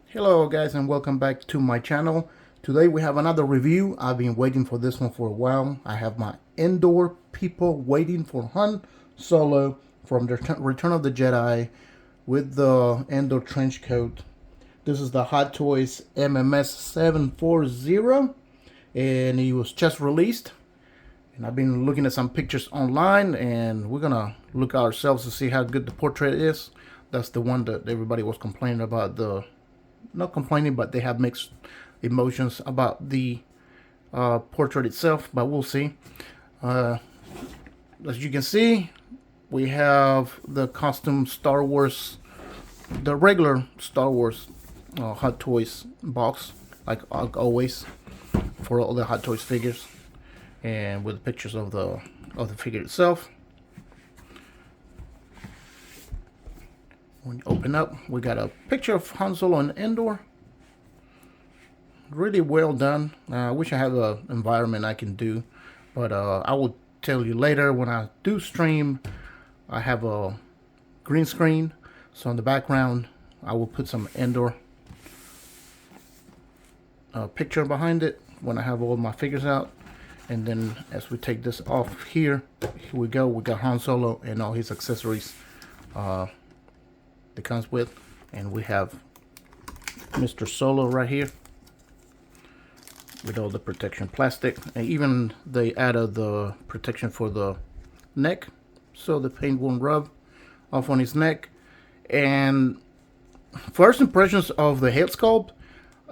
Hello guys, and welcome back to my channel. Today we have another review. I've been waiting for this one for a while. I have my Endor people waiting for Han Solo from the Return of the Jedi with the Endor trench coat. This is the Hot Toys MMS740 and he was just released. And I've been looking at some pictures online, and we're gonna look ourselves to see how good the portrait is. That's the one that everybody was complaining about, not complaining, but they have mixed emotions about the portrait itself, but we'll see. As you can see, we have the costume Star Wars, the regular Star Wars Hot Toys box, like always for all the Hot Toys figures, and with pictures of the figure itself. When you open up, we got a picture of Han Solo and Endor. Really well done. I wish I had an environment I can do, but I will tell you later when I do stream. I have a green screen, so in the background I will put some Endor picture behind it when I have all my figures out. And then as we take this off here we go. We got Han Solo and all his accessories that comes with, and we have Mr. Solo right here with all the protection plastic, and even they added the protection for the neck so the paint won't rub off on his neck. First impressions of the head sculpt,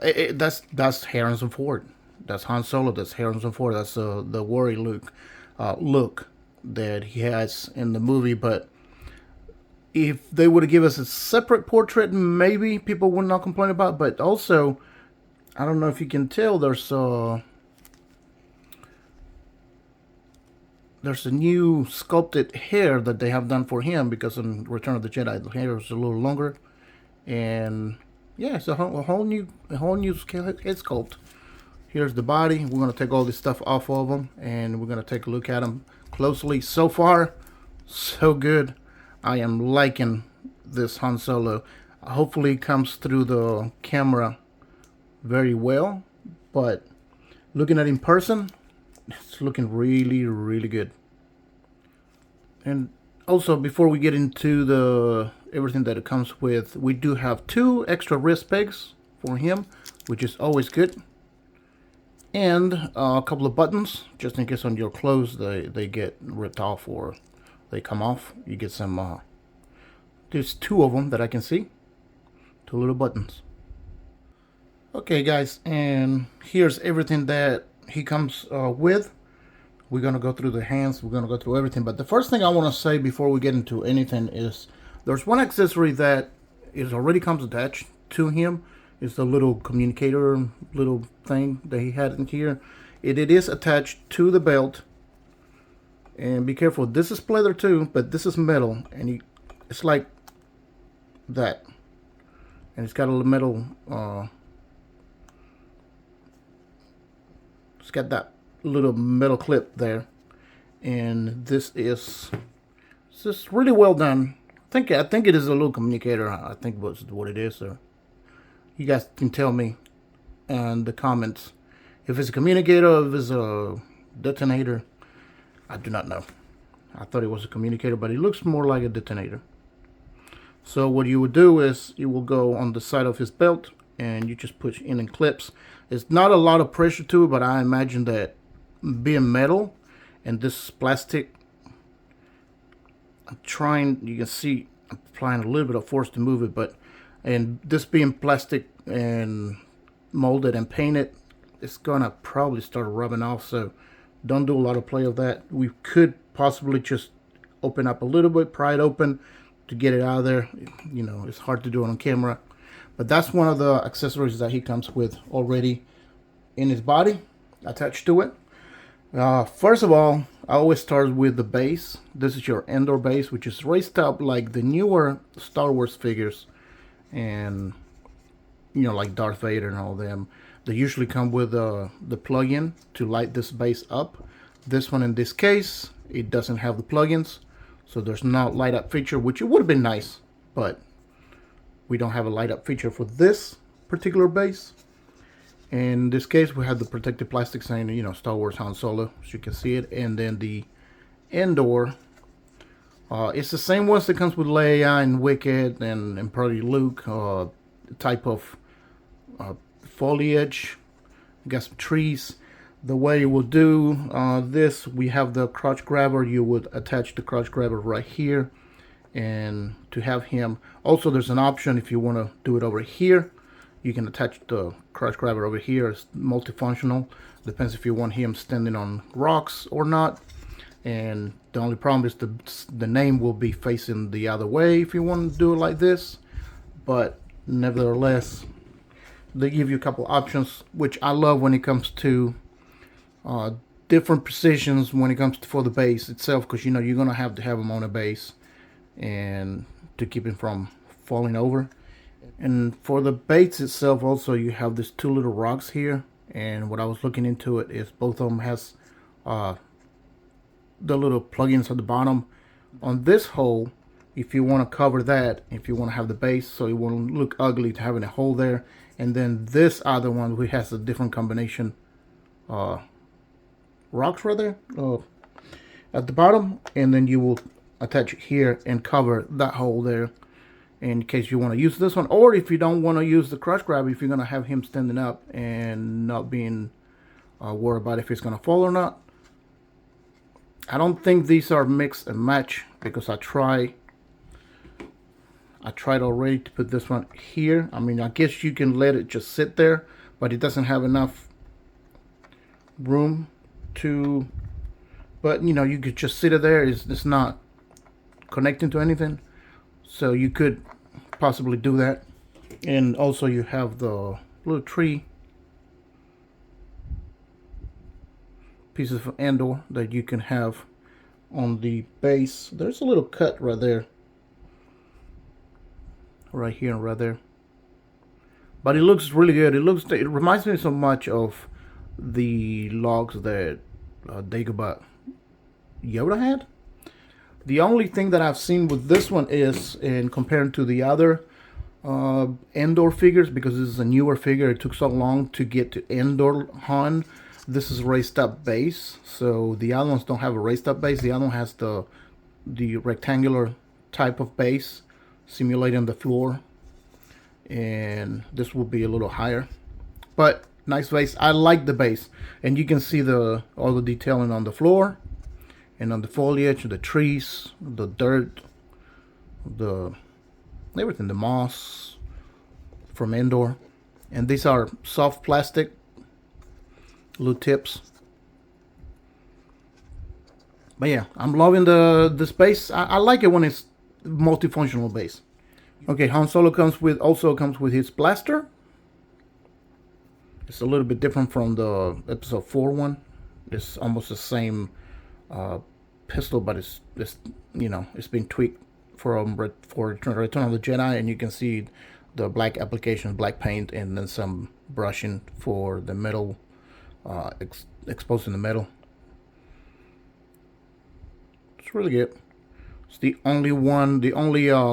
that's Harrison Ford. That's Han Solo. That's Harrison Ford. That's the worry look that he has in the movie. But if they would have given us a separate portrait, maybe people would not complain about. But also, I don't know if you can tell, there's a new sculpted hair that they have done for him, because in Return of the Jedi the hair is a little longer, and yeah, it's a whole new head sculpt. Here's the body. We're gonna take all this stuff off of him, and we're gonna take a look at him closely. So far, so good. I am liking this Han Solo. Hopefully it comes through the camera very well, but looking at in person, it's looking really, really good. And also, before we get into everything that it comes with, we do have 2 extra wrist pegs for him, which is always good, and a couple of buttons just in case on your clothes they get ripped off or they come off. You get some there's 2 of them that I can see, 2 little buttons. Okay guys, and here's everything that he comes with. We're gonna go through the hands, we're gonna go through everything, but the first thing I want to say before we get into anything is there's one accessory that already comes attached to him. It's the little communicator little thing that he had in here. It is attached to the belt, and be careful, this is leather too, but this is metal, and it's like that, and it's got a metal it's got that little metal clip there, and this is just really well done. I think it is a little communicator. I think that's what it is. So you guys can tell me in the comments if it's a communicator or if it's a detonator. I do not know. I thought it was a communicator, but it looks more like a detonator. So what you would do is you will go on the side of his belt and you just push in and clips. It's not a lot of pressure to it, but I imagine that being metal and this plastic, you can see I'm applying a little bit of force to move it, and this being plastic and molded and painted, it's gonna probably start rubbing off, so don't do a lot of play of that. We could possibly just open up a little bit, pry it open to get it out of there. You know, it's hard to do it on camera, but that's one of the accessories that he comes with already in his body attached to it. First of all, I always start with the base. This is your Endor base, which is raised up like the newer Star Wars figures, and you know, like Darth Vader and all them. They usually come with the plug-in to light this base up. This one, in this case, it doesn't have the plugins, so there's no light up feature, which it would have been nice, but we don't have a light up feature for this particular base. In this case, we have the protective plastic saying, you know, Star Wars Han Solo, as you can see it, and then the Endor. It's the same ones that comes with Leia and Wicket and probably Luke. Type of foliage. We got some trees. The way you will do this, we have the crotch grabber. You would attach the crotch grabber right here, and to have him. Also, there's an option if you want to do it over here. You can attach the crotch grabber over here. It's multifunctional. Depends if you want him standing on rocks or not. And the only problem is the name will be facing the other way if you want to do it like this. But nevertheless, they give you a couple options, which I love when it comes to different positions when it comes to for the base itself, because you know you're gonna have to have them on a base and to keep it from falling over. And for the base itself, also you have these two little rocks here. And what I was looking into it is both of them has the little plugins at the bottom. On this hole, if you want to cover that, if you want to have the base so it won't look ugly to having a hole there. And then this other one, which has a different combination rocks right there at the bottom, and then you will attach it here and cover that hole there in case you want to use this one. Or if you don't want to use the crotch grab, if you're going to have him standing up and not being worried about if it's going to fall or not. I don't think these are mix and match, because I tried already to put this one here. I mean, I guess you can let it just sit there, but it doesn't have enough room to, but you know, you could just sit it there. It's not connecting to anything, so you could possibly do that. And also you have the little tree pieces of Endor that you can have on the base. There's a little cut right there, right here and right there, but it looks really good. It reminds me so much of the logs that Dagobah Yoda had. The only thing that I've seen with this one is, in comparing to the other Endor figures, because this is a newer figure, it took so long to get to Endor Han. This is raised up base, so the other ones don't have a raised up base. The other one has the rectangular type of base simulating the floor, and this will be a little higher, but nice base. I like the base, and you can see all the detailing on the floor and on the foliage, the trees, the dirt, everything, the moss from Endor. And these are soft plastic little tips. But yeah, I'm loving this base. I like it when it's multifunctional base. Okay, Han Solo also comes with his blaster. It's a little bit different from the episode 4 one. It's almost the same pistol, but it's you know, it's been tweaked for Return of the Jedi, and you can see the black application, black paint, and then some brushing for the metal, exposing the metal. It's really good. It's the only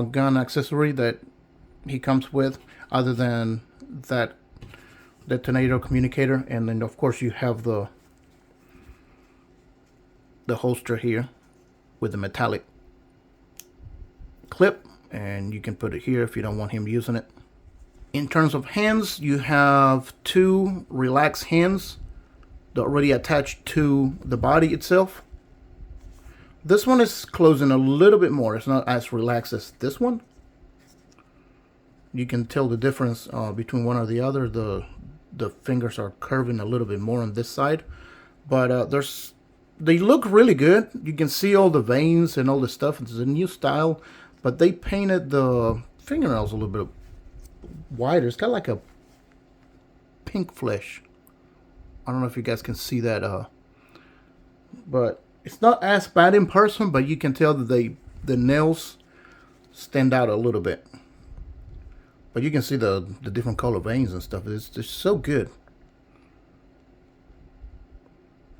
gun accessory that he comes with, other than that detonator communicator. And then of course you have the holster here with the metallic clip, and you can put it here if you don't want him using it. In terms of hands, you have two relaxed hands that are already attached to the body itself. This one is closing a little bit more. It's not as relaxed as this one. You can tell the difference between one or the other. The fingers are curving a little bit more on this side, but they look really good. You can see all the veins and all the stuff. It's a new style, but they painted the fingernails a little bit wider. It's got like a pink flesh. I don't know if you guys can see that, but it's not as bad in person, but you can tell that the nails stand out a little bit. But you can see the different color veins and stuff. It's just so good.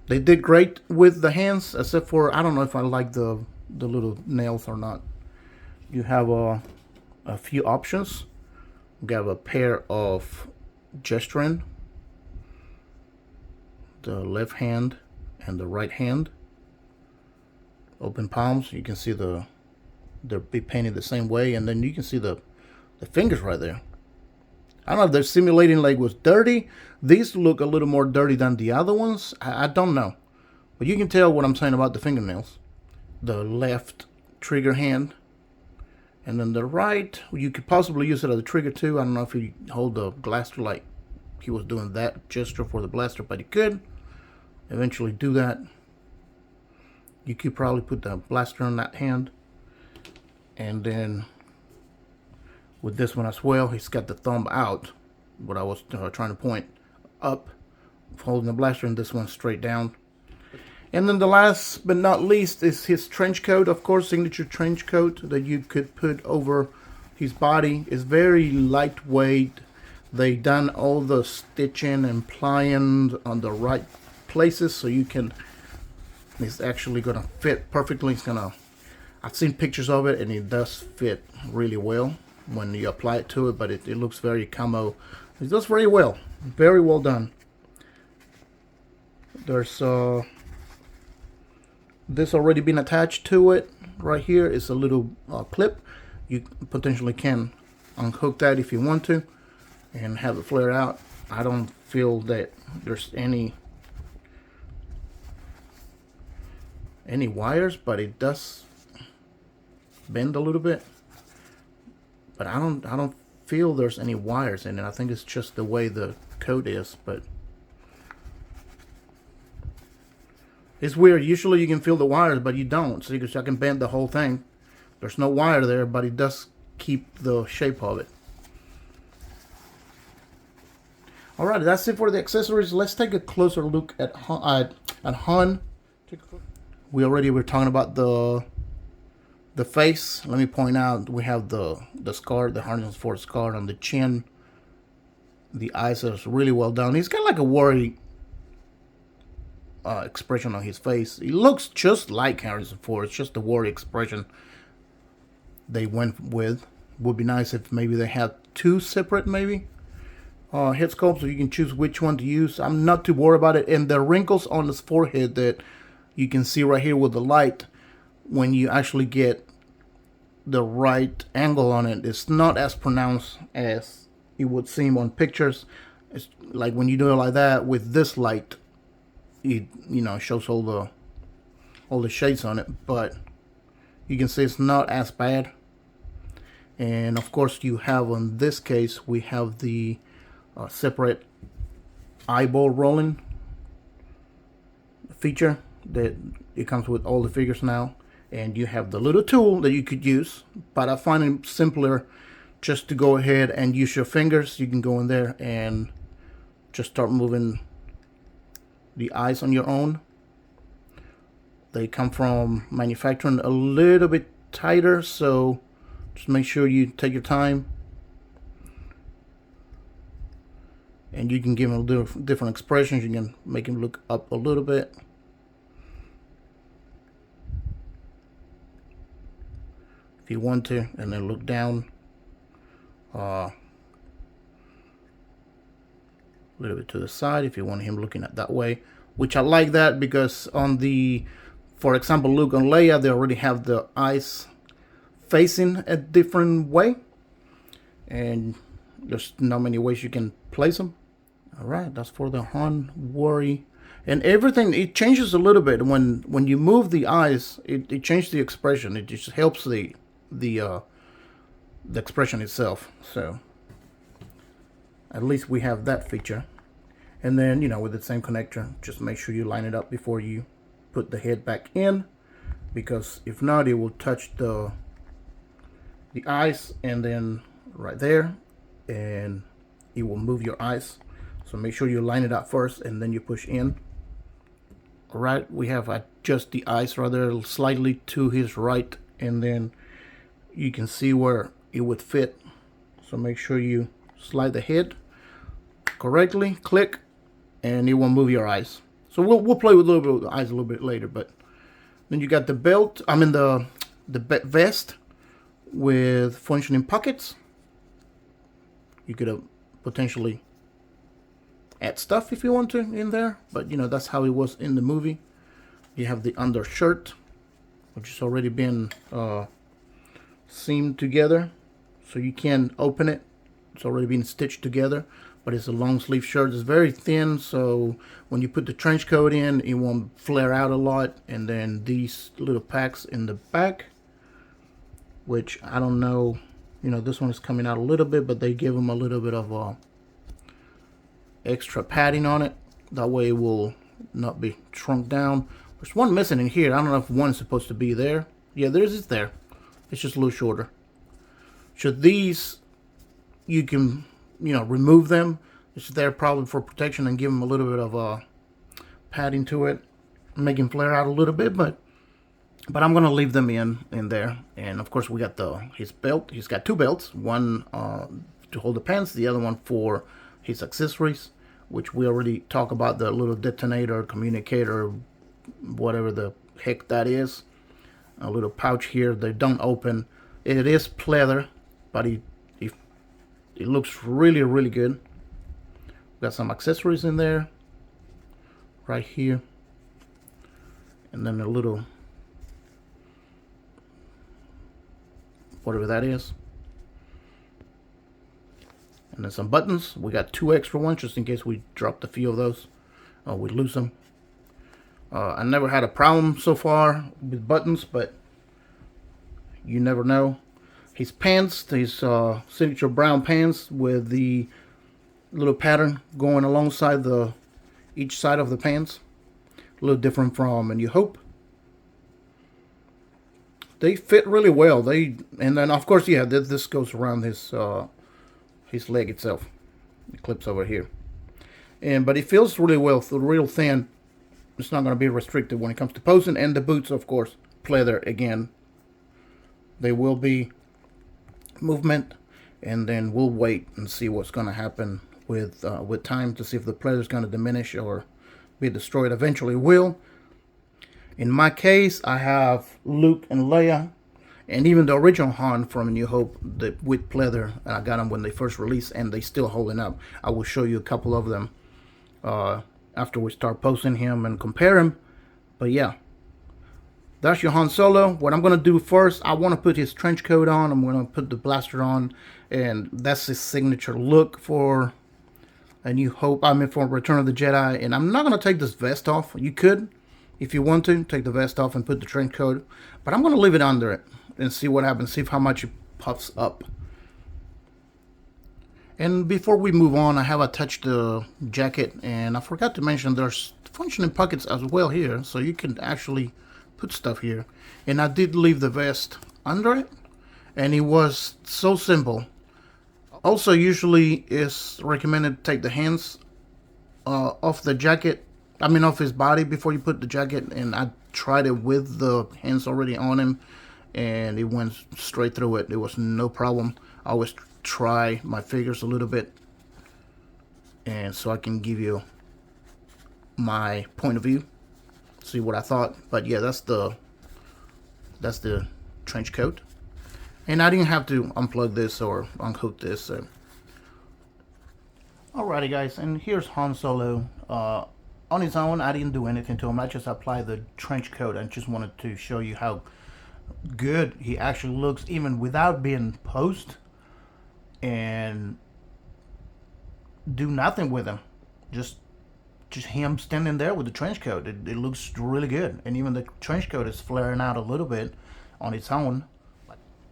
They did great with the hands, except for I don't know if I like the little nails or not. You have a few options. We have a pair of gesturing, the left hand and the right hand. Open palms. You can see they're be painted the same way, and then you can see the fingers right there. I don't know if they're simulating like was dirty. These look a little more dirty than the other ones. I don't know. But you can tell what I'm saying about the fingernails. The left trigger hand. And then the right, you could possibly use it as a trigger too. I don't know if you hold the blaster like he was doing that gesture for the blaster, but you could eventually do that. You could probably put the blaster on that hand. And then with this one as well, he's got the thumb out, what I was trying to point up, holding the blaster, and this one straight down. And then the last but not least is his trench coat, of course, signature trench coat that you could put over his body. It's very lightweight. They done all the stitching and plying on the right places, so you can, it's actually gonna fit perfectly. It's gonna, I've seen pictures of it and it does fit really well when you apply it to it, but it looks very camo. It does very well done. There's this already been attached to it. Right here is a little clip. You potentially can unhook that if you want to and have it flare out. I don't feel that there's any wires, but it does bend a little bit. But I don't feel there's any wires in it. I think it's just the way the coat is, but it's weird. Usually you can feel the wires, but you don't. So I can bend the whole thing. There's no wire there, but it does keep the shape of it. Alright, that's it for the accessories. Let's take a closer look at Han. We already were talking about the face. Let me point out, we have the scar, the Han Solo scar on the chin. The eyes are really well done. He's got like a worried expression on his face. He looks just like Harrison Ford. It's just the worried expression they went with. Would be nice if maybe they had two separate head sculpts, so you can choose which one to use. I'm not too worried about it. And the wrinkles on his forehead that you can see right here with the light, when you actually get the right angle on it, it's not as pronounced as it would seem on pictures. It's like when you do it like that with this light, it shows all the shades on it, but you can see it's not as bad. And of course you have, on this case, we have the separate eyeball rolling feature that it comes with all the figures now. And you have the little tool that you could use, but I find it simpler just to go ahead and use your fingers. You can go in there and just start moving the eyes on your own. They come from manufacturing a little bit tighter, so just make sure you take your time. And you can give them different expressions. You can make him look up a little bit. If you want to, and then look down a little bit to the side if you want him looking at that way, which I like that, because on the, for example, Luke and Leia, they already have the eyes facing a different way, and there's not many ways you can place them. All right, that's for the Han Worry. And everything, it changes a little bit when you move the eyes. It changes the expression. It just helps the expression itself. So at least we have that feature. And then, with the same connector, just make sure you line it up before you put the head back in, because if not, it will touch the eyes, and then right there, and it will move your eyes. So make sure you line it up first and then you push in. All right, we have adjust the eyes rather slightly to his right, and then you can see where it would fit. So make sure you slide the head correctly, click, and it will move your eyes. So we'll play with a little bit with the eyes a little bit later. But then you got the belt. I mean the vest with functioning pockets. You could potentially add stuff if you want to in there, but you know that's how it was in the movie. You have the undershirt, which has already been seamed together, so you can open it. It's already been stitched together, but it's a long sleeve shirt. It's very thin, so when you put the trench coat in, it won't flare out a lot. And then these little packs in the back, which I don't know, you know, this one is coming out a little bit, but they give them a little bit of extra padding on it. That way it will not be shrunk down. There's one missing in here. I don't know if one is supposed to be there. Yeah, it's there. It's just a little shorter. So these, you can, you know, remove them. It's there probably for protection and give them a little bit of padding to it, make them flare out a little bit, but I'm gonna leave them in there. And of course we got his belt. He's got two belts, one to hold the pants, the other one for his accessories, which we already talked about, the little detonator, communicator, whatever the heck that is. A little pouch here. They don't open. It is pleather, but it looks really, really good. Got some accessories in there right here, and then a little whatever that is, and then some buttons. We got two extra ones just in case we dropped a few of those, we lose them. I never had a problem so far with buttons, but you never know. His pants, his signature brown pants with the little pattern going alongside each side of the pants. A little different from A New Hope. They fit really well. And then of course, yeah, this goes around his leg itself. It clips over here. But it feels really well, real thin. It's not going to be restricted when it comes to posing. And the boots, of course, pleather again. They will be movement, and then we'll wait and see what's going to happen with time to see if the pleather is going to diminish or be destroyed. Eventually will. In my case, I have Luke and Leia, and even the original Han from A New Hope with pleather. I got them when they first released, and they still holding up. I will show you a couple of them after we start posting him and compare him. But yeah, that's your Han Solo. What I'm going to do first, I want to put his trench coat on. I'm going to put the blaster on, and that's his signature look for A New Hope. I mean, for Return of the Jedi. And I'm not going to take this vest off. You could, if you want to, take the vest off and put the trench coat. But I'm going to leave it under it and see what happens. See how much it puffs up. And before we move on, I have attached the jacket, and I forgot to mention there's functioning pockets as well here, so you can actually put stuff here. And I did leave the vest under it, and it was so simple. Also, usually it's recommended to take the hands off the jacket, off his body before you put the jacket, and I tried it with the hands already on him, and it went straight through it. It was no problem. I always try my fingers a little bit, and so I can give you my point of view, see what I thought. But yeah, that's the trench coat, and I didn't have to unplug this or unhook this. So. Alrighty guys, and here's Han Solo on his own. I didn't do anything to him. I just applied the trench coat. I just wanted to show you how good he actually looks even without being posed, and do nothing with him. Just him standing there with the trench coat. It looks really good, and even the trench coat is flaring out a little bit on its own.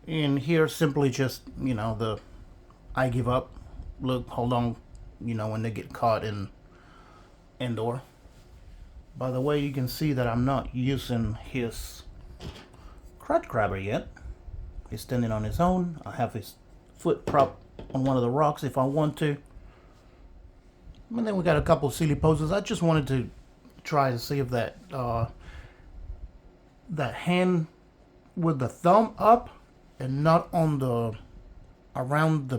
And here simply just, the I give up look. Hold on, when they get caught in Endor. By the way, you can see that I'm not using his crotch grabber yet. He's standing on his own. I have his foot prop on one of the rocks if I want to. And then we got a couple of silly poses. I just wanted to try to see if that hand with the thumb up and not on the around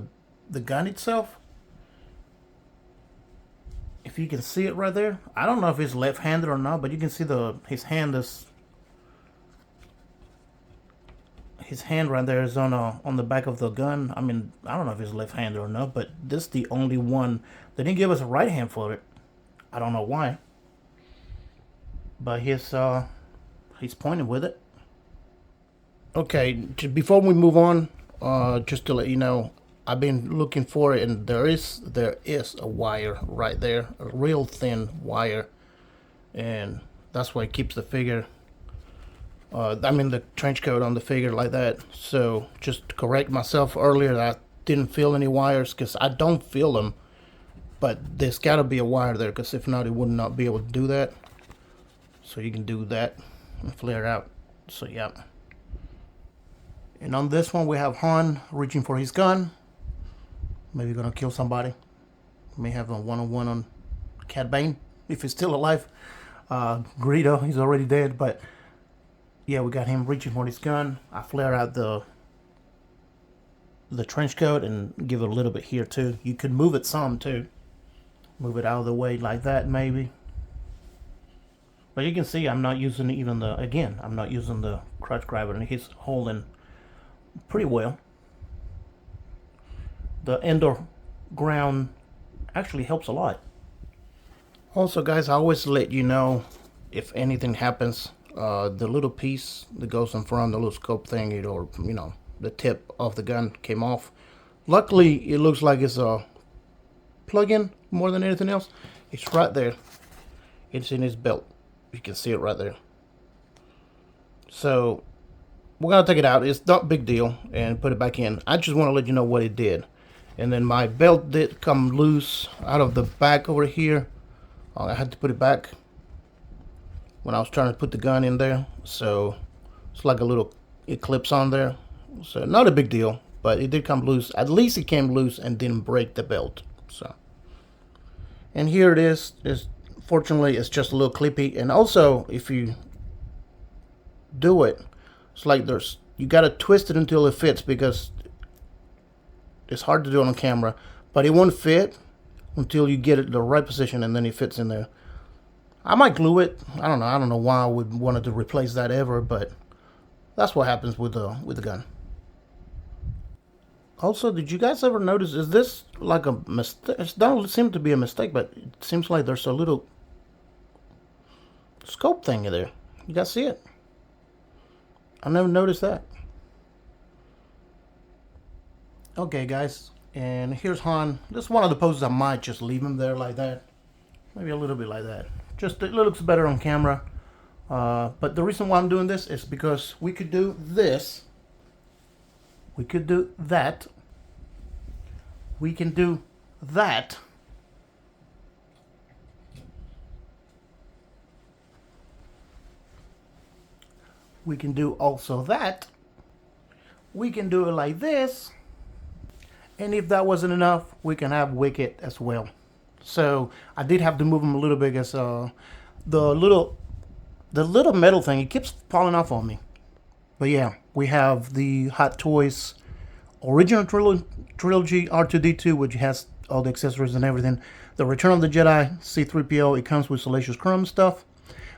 the gun itself, if if you can see it right there. I don't know if it's left-handed or not, but you can see his hand right there is on the back of the gun. I mean, I don't know if it's left-handed or not, but this is the only one. They didn't give us a right hand for it. I don't know why. But he's pointing with it. Okay, before we move on, just to let you know, I've been looking for it, and there is a wire right there, a real thin wire, and that's why it keeps the figure. I mean the trench coat on the figure like that. So just to correct myself earlier, I didn't feel any wires because I don't feel them, but there's got to be a wire there because if not, it would not be able to do that. So you can do that and flare out. So yeah. And on this one we have Han reaching for his gun. Maybe gonna kill somebody. May have a one-on-one on Cad Bane if he's still alive. Greedo, he's already dead, but yeah, we got him reaching for his gun. I flare out the trench coat and give it a little bit here too. You could move it some too. Move it out of the way like that maybe. But you can see I'm not using even I'm not using the crotch grabber, and he's holding pretty well. The Endor ground actually helps a lot. Also guys, I always let you know if anything happens. The little piece that goes in front, the little scope thing, or the tip of the gun came off. Luckily it looks like it's a plug-in more than anything else. It's right there. It's in his belt. You can see it right there. So we're gonna take it out. It's not a big deal, and put it back in. I just want to let you know what it did. And then my belt did come loose out of the back over here. I had to put it back when I was trying to put the gun in there. So it's like a little, it clips on there. So not a big deal, but it did come loose. At least it came loose and didn't break the belt. So, and here it is. Fortunately, it's just a little clippy. And also, if you do it, it's like you got to twist it until it fits, because it's hard to do on camera, but it won't fit until you get it the right position, and then it fits in there. I might glue it. I don't know why I would want to replace that ever, but that's what happens with the gun. Also, did you guys ever notice, is this like a mistake? It doesn't seem to be a mistake, but it seems like there's a little scope thing there. You guys see it? I never noticed that. Okay guys, and here's Han. This is one of the poses I might just leave him there like that. Maybe a little bit like that. Just it looks better on camera. But the reason why I'm doing this is because we could do this. We could do that. We can do that. We can do also that. We can do it like this. And if that wasn't enough, we can have Wicket as well. So I did have to move him a little bit, because the little metal thing, it keeps falling off on me. But yeah, we have the Hot Toys original trilogy R2-D2, which has all the accessories and everything. The Return of the Jedi C-3PO, it comes with Salacious Crumb stuff.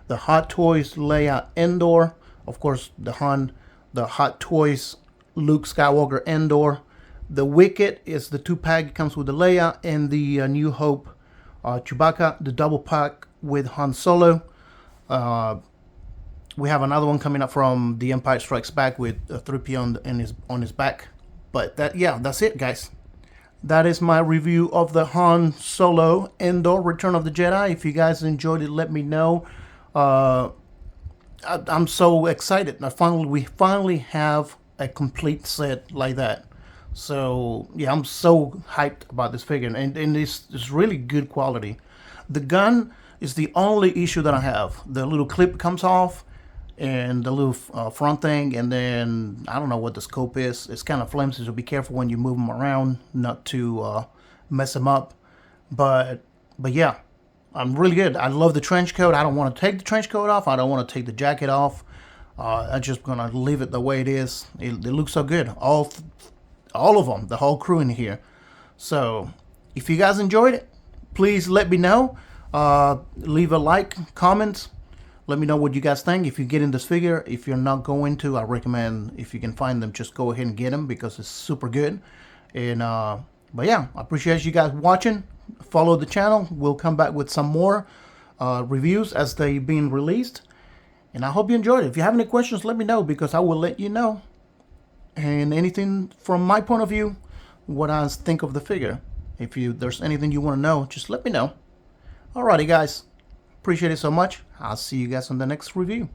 The Hot Toys Leia Endor, of course the Hot Toys Luke Skywalker Endor. The Wicket is the 2-pack. It comes with the Leia and the New Hope Chewbacca, the double pack with Han Solo. We have another one coming up from The Empire Strikes Back with 3PO on his back. But that's it, guys. That is my review of the Han Solo Endor Return of the Jedi. If you guys enjoyed it, let me know. I'm so excited. We finally have a complete set like that. So yeah, I'm so hyped about this figure, and it's really good quality. The gun is the only issue that I have. The little clip comes off, and the little front thing, and then I don't know what the scope is. It's kind of flimsy, so be careful when you move them around, not to mess them up. But yeah, I'm really good. I love the trench coat. I don't want to take the trench coat off. I don't want to take the jacket off. I'm just gonna leave it the way it is. It looks so good. All of them, the whole crew in here. So if you guys enjoyed it, please let me know. Leave a like, comment. Let me know what you guys think. If you get in this figure, if you're not going to, I recommend, if you can find them, just go ahead and get them because it's super good. And but yeah, I appreciate you guys watching. Follow the channel. We'll come back with some more reviews as they being released. And I hope you enjoyed it. If you have any questions, let me know because I will let you know. And anything from my point of view, what I think of the figure. If there's anything you want to know, just let me know. Alrighty, guys. Appreciate it so much. I'll see you guys on the next review.